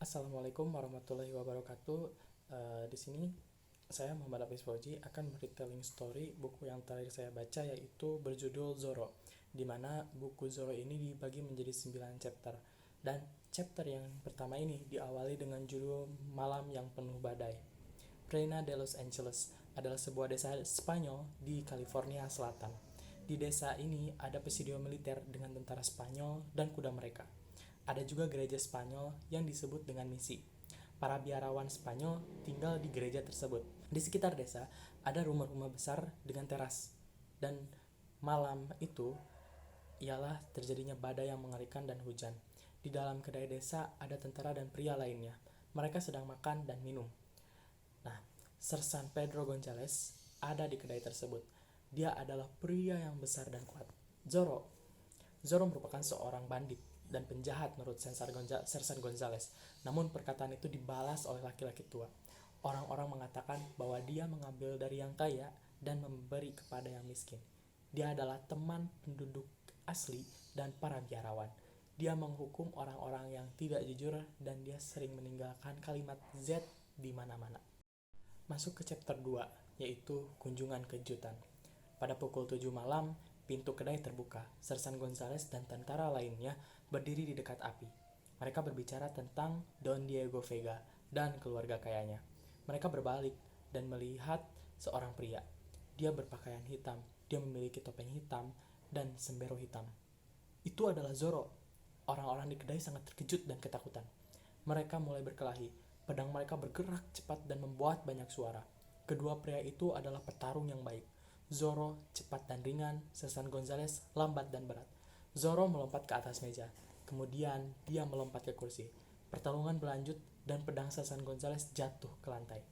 Assalamualaikum warahmatullahi wabarakatuh. Di sini saya Muhammad Hafiz Fauzi akan retelling story buku yang terakhir saya baca, yaitu berjudul Zoro, di mana buku Zoro ini dibagi menjadi 9 chapter. Dan chapter yang pertama ini diawali dengan judul Malam yang Penuh Badai. Reina de Los Angeles adalah sebuah desa Spanyol di California Selatan. Di desa ini ada presidio militer dengan tentara Spanyol dan kuda mereka. Ada juga gereja Spanyol yang disebut dengan misi. Para biarawan Spanyol tinggal di gereja tersebut. Di sekitar desa ada rumah-rumah besar dengan teras. Dan malam itu ialah terjadinya badai yang mengerikan dan hujan. Di dalam kedai desa ada tentara dan pria lainnya. Mereka sedang makan dan minum. Nah, Sersan Pedro Gonzales ada di kedai tersebut. Dia adalah pria yang besar dan kuat. Zoro merupakan seorang bandit dan penjahat menurut Sersan Gonzales. Namun perkataan itu dibalas oleh laki-laki tua. Orang-orang mengatakan bahwa dia mengambil dari yang kaya dan memberi kepada yang miskin. Dia adalah teman penduduk asli dan para biarawan. Dia menghukum orang-orang yang tidak jujur dan dia sering meninggalkan kalimat Z di mana-mana. Masuk ke chapter 2, yaitu kunjungan kejutan. Pada pukul 7 malam, pintu kedai terbuka. Sersan Gonzales dan tentara lainnya berdiri di dekat api. Mereka berbicara tentang Don Diego Vega dan keluarga kayanya. Mereka berbalik dan melihat seorang pria. Dia berpakaian hitam, dia memiliki topeng hitam dan sembero hitam. Itu adalah Zoro. Orang-orang di kedai sangat terkejut dan ketakutan. Mereka mulai berkelahi. Pedang mereka bergerak cepat dan membuat banyak suara. Kedua pria itu adalah petarung yang baik. Zoro cepat dan ringan, Sersan Gonzales lambat dan berat. Zoro melompat ke atas meja, kemudian dia melompat ke kursi. Pertarungan berlanjut dan pedang Sersan Gonzales jatuh ke lantai.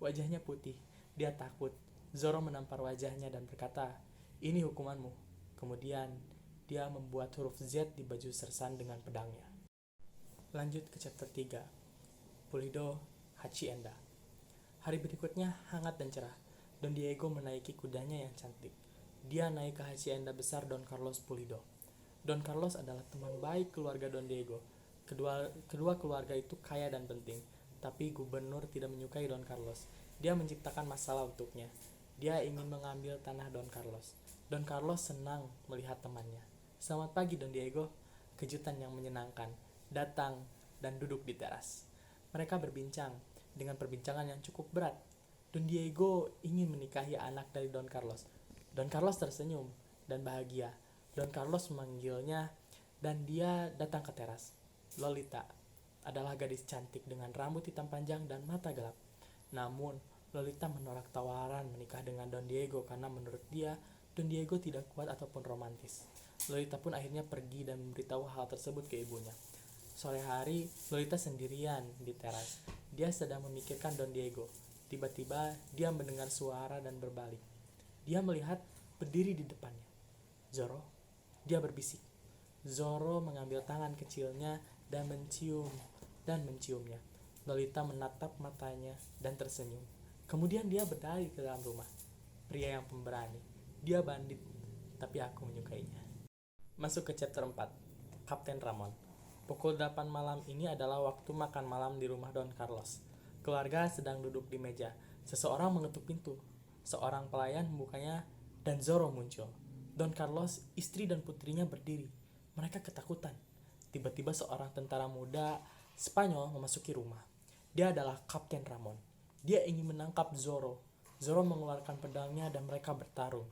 Wajahnya putih, dia takut. Zoro menampar wajahnya dan berkata, "Ini hukumanmu." Kemudian dia membuat huruf Z di baju Sersan dengan pedangnya. Lanjut ke chapter 3, Pulido Hacienda. Hari berikutnya hangat dan cerah. Don Diego menaiki kudanya yang cantik. Dia naik ke hacienda besar Don Carlos Pulido. Don Carlos adalah teman baik keluarga Don Diego. Kedua keluarga itu kaya dan penting, tapi gubernur tidak menyukai Don Carlos. Dia menciptakan masalah untuknya. Dia ingin mengambil tanah Don Carlos. Don Carlos senang melihat temannya. "Selamat pagi, Don Diego." Kejutan yang menyenangkan datang dan duduk di teras. Mereka berbincang dengan perbincangan yang cukup berat. Don Diego ingin menikahi anak dari Don Carlos. Don Carlos tersenyum dan bahagia. Don Carlos memanggilnya dan dia datang ke teras. Lolita adalah gadis cantik dengan rambut hitam panjang dan mata gelap. Namun, Lolita menolak tawaran menikah dengan Don Diego karena menurut dia, Don Diego tidak kuat ataupun romantis. Lolita pun akhirnya pergi dan memberitahu hal tersebut ke ibunya. Sore hari, Lolita sendirian di teras. Dia sedang memikirkan Don Diego. Tiba-tiba, dia mendengar suara dan berbalik. Dia melihat berdiri di depannya. "Zoro?" Dia berbisik. Zoro mengambil tangan kecilnya dan menciumnya. Lolita menatap matanya dan tersenyum. Kemudian dia berlari ke dalam rumah. Pria yang pemberani. Dia bandit, tapi aku menyukainya. Masuk ke chapter 4, Kapten Ramon. Pukul 8 malam ini adalah waktu makan malam di rumah Don Carlos. Keluarga sedang duduk di meja. Seseorang mengetuk pintu. Seorang pelayan membukanya dan Zoro muncul. Don Carlos, istri dan putrinya berdiri. Mereka ketakutan. Tiba-tiba seorang tentara muda Spanyol memasuki rumah. Dia adalah Kapten Ramon. Dia ingin menangkap Zoro. Zoro mengeluarkan pedangnya dan mereka bertarung.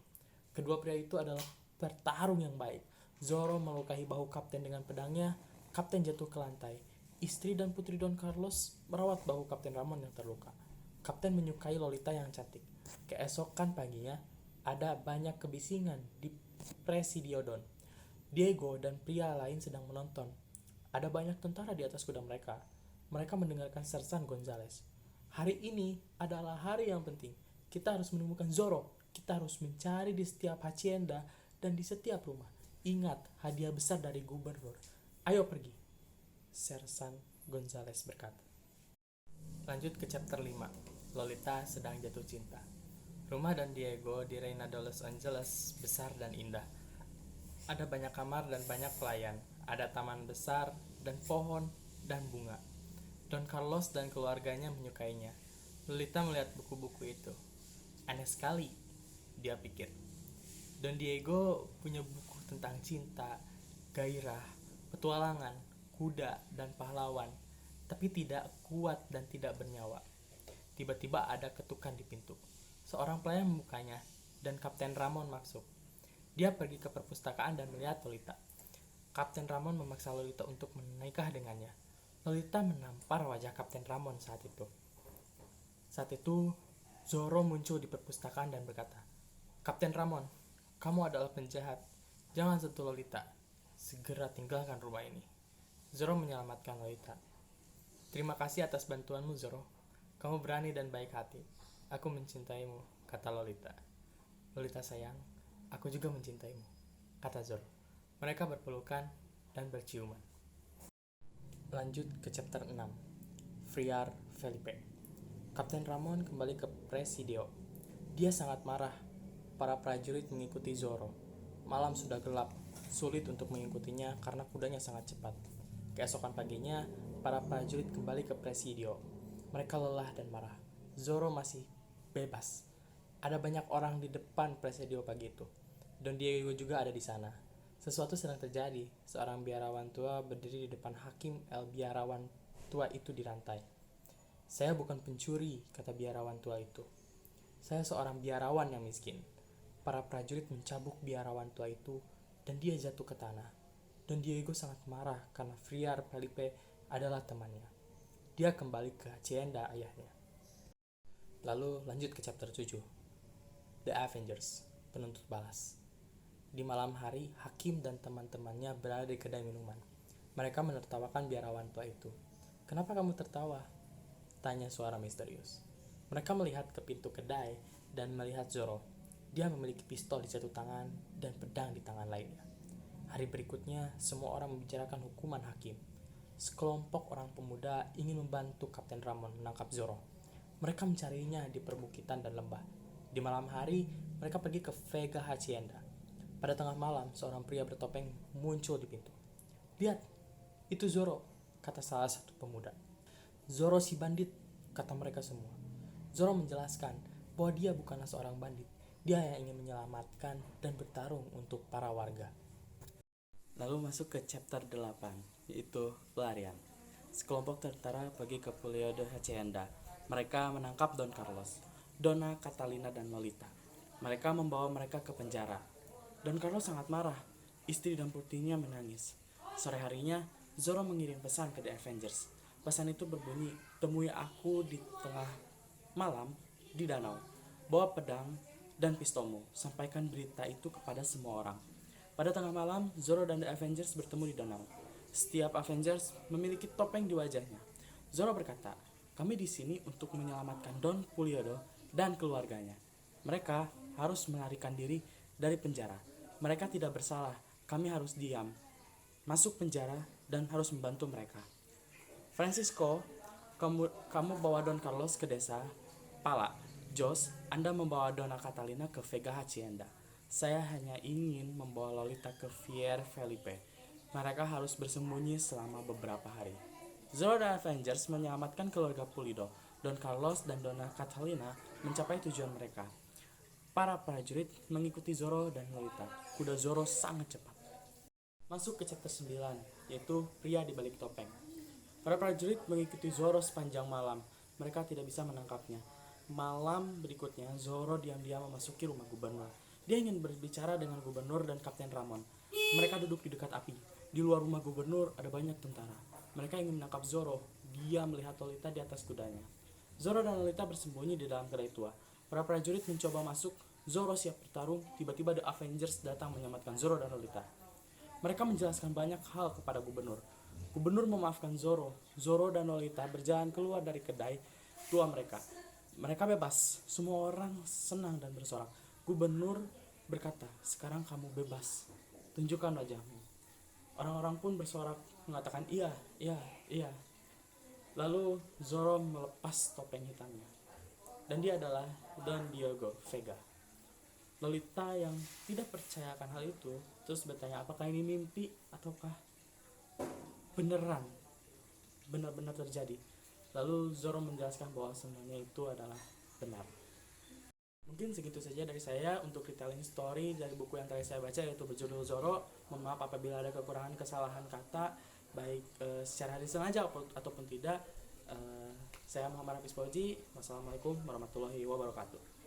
Kedua pria itu adalah bertarung yang baik. Zoro melukai bahu Kapten dengan pedangnya. Kapten jatuh ke lantai. Istri dan putri Don Carlos merawat bahu Kapten Ramon yang terluka. Kapten menyukai Lolita yang cantik. Keesokan paginya, ada banyak kebisingan di Presidio Don. Diego dan pria lain sedang menonton. Ada banyak tentara di atas kuda mereka. Mereka mendengarkan Sersan Gonzales. "Hari ini adalah hari yang penting. Kita harus menemukan Zoro. Kita harus mencari di setiap hacienda dan di setiap rumah. Ingat, hadiah besar dari gubernur. Ayo pergi." Sersan Gonzales berkata. Lanjut ke chapter 5, Lolita sedang jatuh cinta. Rumah Don Diego di Reina de Los Angeles besar dan indah. Ada banyak kamar dan banyak pelayan. Ada taman besar dan pohon dan bunga. Don Carlos dan keluarganya menyukainya. Lolita melihat buku-buku itu. Aneh sekali, dia pikir. Don Diego punya buku tentang cinta, gairah, petualangan, kuda, dan pahlawan, tapi tidak kuat dan tidak bernyawa. Tiba-tiba ada ketukan di pintu. Seorang pelayan membukanya, dan Kapten Ramon masuk. Dia pergi ke perpustakaan dan melihat Lolita. Kapten Ramon memaksa Lolita untuk menikah dengannya. Lolita menampar wajah Kapten Ramon saat itu. Saat itu, Zorro muncul di perpustakaan dan berkata, "Kapten Ramon, kamu adalah penjahat. Jangan sentuh Lolita. Segera tinggalkan rumah ini." Zorro menyelamatkan Lolita. "Terima kasih atas bantuanmu, Zorro. Kamu berani dan baik hati. Aku mencintaimu," kata Lolita. "Lolita sayang, aku juga mencintaimu," kata Zorro. Mereka berpelukan dan berciuman. Lanjut ke chapter 6. Friar Felipe. Kapten Ramon kembali ke Presidio. Dia sangat marah. Para prajurit mengikuti Zorro. Malam sudah gelap, sulit untuk mengikutinya karena kudanya sangat cepat. Keesokan paginya, para prajurit kembali ke Presidio. Mereka lelah dan marah. Zorro masih bebas. Ada banyak orang di depan Presidio pagi itu. Don Diego juga ada di sana. Sesuatu sedang terjadi. Seorang biarawan tua berdiri di depan hakim. Biarawan tua itu dirantai. "Saya bukan pencuri," kata biarawan tua itu. "Saya seorang biarawan yang miskin." Para prajurit mencabuk biarawan tua itu dan dia jatuh ke tanah. Don Diego sangat marah karena Friar Felipe adalah temannya. Dia kembali ke hacienda ayahnya. Lalu lanjut ke chapter 7. The Avengers, penuntut balas. Di malam hari, hakim dan teman-temannya berada di kedai minuman. Mereka menertawakan biarawan tua itu. "Kenapa kamu tertawa?" tanya suara misterius. Mereka melihat ke pintu kedai dan melihat Zorro. Dia memiliki pistol di satu tangan dan pedang di tangan lainnya. Hari berikutnya, semua orang membicarakan hukuman hakim. Sekelompok orang pemuda ingin membantu Kapten Ramon menangkap Zorro. Mereka mencarinya di perbukitan dan lembah. Di malam hari, mereka pergi ke Vega Hacienda. Pada tengah malam, seorang pria bertopeng muncul di pintu. "Lihat, itu Zorro," kata salah satu pemuda. "Zorro si bandit," kata mereka semua. Zorro menjelaskan bahwa dia bukanlah seorang bandit. Dia yang ingin menyelamatkan dan bertarung untuk para warga. Lalu masuk ke chapter 8, yaitu pelarian. Sekelompok tentara pergi ke Pulau de Hacienda. Mereka menangkap Don Carlos, Donna Catalina, dan Lolita. Mereka membawa mereka ke penjara. Don Carlos sangat marah. Istri dan putrinya menangis. Sore harinya, Zorro mengirim pesan ke The Avengers. Pesan itu berbunyi, "Temui aku di tengah malam di danau. Bawa pedang dan pistolmu. Sampaikan berita itu kepada semua orang." Pada tengah malam, Zorro dan The Avengers bertemu di danau. Setiap Avengers memiliki topeng di wajahnya. Zorro berkata, "Kami di sini untuk menyelamatkan Don Pulido dan keluarganya. Mereka harus melarikan diri dari penjara. Mereka tidak bersalah. Kami harus diam, masuk penjara, dan harus membantu mereka. Francisco, kamu bawa Don Carlos ke desa Pala. Josh, Anda membawa Donna Catalina ke Vega Hacienda. Saya hanya ingin membawa Lolita ke Friar Felipe. Mereka harus bersembunyi selama beberapa hari." Zorro dan Avengers menyelamatkan keluarga Pulido. Don Carlos dan Donna Catalina mencapai tujuan mereka. Para prajurit mengikuti Zorro dan Lolita. Kuda Zorro sangat cepat. Masuk ke chapter 9, yaitu pria di balik topeng. Para prajurit mengikuti Zorro sepanjang malam. Mereka tidak bisa menangkapnya. Malam berikutnya, Zorro diam-diam memasuki rumah gubernur. Dia ingin berbicara dengan gubernur dan Kapten Ramon. Mereka duduk di dekat api. Di luar rumah gubernur ada banyak tentara. Mereka ingin menangkap Zorro. Dia melihat Lolita di atas kudanya. Zorro dan Lolita bersembunyi di dalam kedai tua. Para prajurit mencoba masuk. Zorro siap bertarung. Tiba-tiba The Avengers datang menyelamatkan Zorro dan Lolita. Mereka menjelaskan banyak hal kepada gubernur. Gubernur memaafkan Zorro. Zorro dan Lolita berjalan keluar dari kedai tua mereka. Mereka bebas. Semua orang senang dan bersorak. Gubernur berkata, "Sekarang kamu bebas. Tunjukkan wajahmu." Orang-orang pun bersorak mengatakan, "Iya, iya, iya." Lalu Zorro melepas topeng hitamnya. Dan dia adalah Don Diego Vega. Lolita yang tidak percayakan hal itu terus bertanya, apakah ini mimpi ataukah benar-benar terjadi. Lalu Zoro menjelaskan bahwa semuanya itu adalah benar. Mungkin segitu saja dari saya untuk retelling story dari buku yang tadi saya baca, yaitu berjudul Zoro. Mohon maaf apabila ada kekurangan kesalahan kata, baik secara disengaja ataupun tidak. Saya Muhammad Hafiz Fauzi. Wassalamualaikum warahmatullahi wabarakatuh.